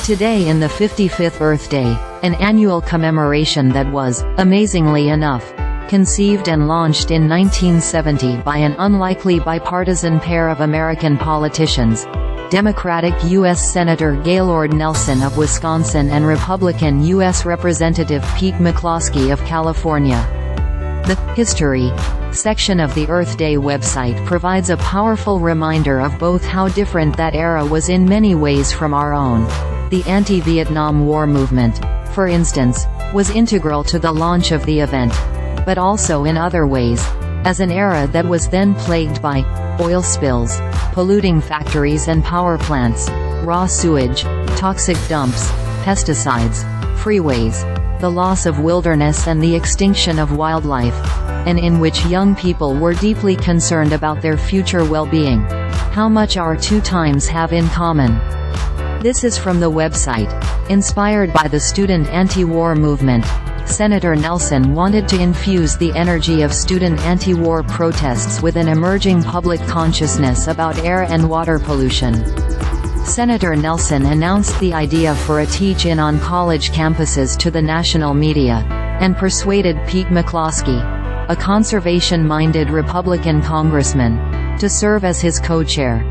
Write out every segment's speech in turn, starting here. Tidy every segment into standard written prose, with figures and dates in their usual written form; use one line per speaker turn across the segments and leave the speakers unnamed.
Today in the 55th Earth Day, an annual commemoration that was, amazingly enough, conceived and launched in 1970 by an unlikely bipartisan pair of American politicians, Democratic U.S. Senator Gaylord Nelson of Wisconsin and Republican U.S. Representative Pete McCloskey of California. The History section of the Earth Day website provides a powerful reminder of both how different that era was in many ways from our own. The anti-Vietnam War movement, for instance, was integral to the launch of the event, but also in other ways, as an era that was then plagued by oil spills, polluting factories and power plants, raw sewage, toxic dumps, pesticides, freeways, the loss of wilderness and the extinction of wildlife, and in which young people were deeply concerned about their future well-being. How much our two times have in common. This is from the website. Inspired by the student anti-war movement, Senator Nelson wanted to infuse the energy of student anti-war protests with an emerging public consciousness about air and water pollution. Senator Nelson announced the idea for a teach-in on college campuses to the national media, and persuaded Pete McCloskey, a conservation-minded Republican congressman, to serve as his co-chair.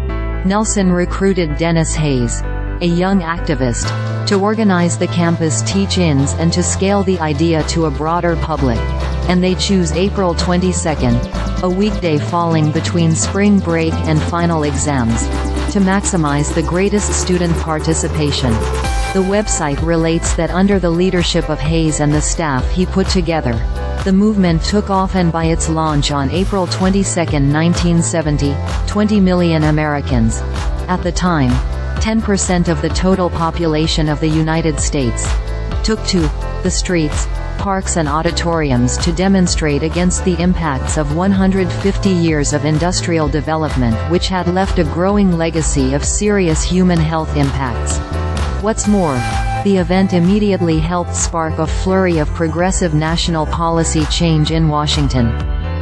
Nelson recruited Dennis Hayes, a young activist, to organize the campus teach-ins and to scale the idea to a broader public, and they choose April 22nd, a weekday falling between spring break and final exams, to maximize the greatest student participation. The website relates that under the leadership of Hayes and the staff he put together, the movement took off, and by its launch on April 22, 1970, 20 million Americans, at the time, 10% of the total population of the United States, took to the streets, parks and auditoriums to demonstrate against the impacts of 150 years of industrial development which had left a growing legacy of serious human health impacts. What's more, the event immediately helped spark a flurry of progressive national policy change in Washington,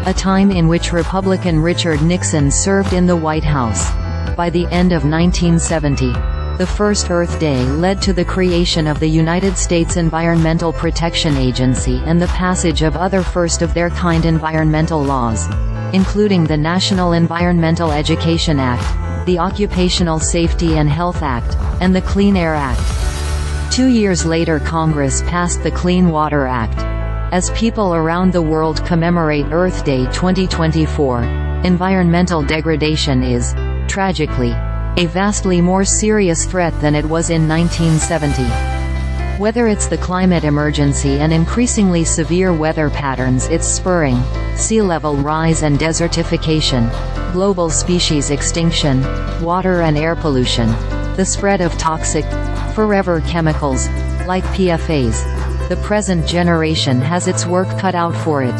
a time in which Republican Richard Nixon served in the White House. By the end of 1970, the first Earth Day led to the creation of the United States Environmental Protection Agency and the passage of other first-of-their-kind environmental laws, including the National Environmental Education Act, the Occupational Safety and Health Act, and the Clean Air Act. 2 years later, Congress passed the Clean Water Act. As people around the world commemorate Earth Day 2024, environmental degradation is, tragically, a vastly more serious threat than it was in 1970. Whether it's the climate emergency and increasingly severe weather patterns it's spurring, sea level rise and desertification, global species extinction, water and air pollution, the spread of toxic, forever chemicals, like PFAS, the present generation has its work cut out for it.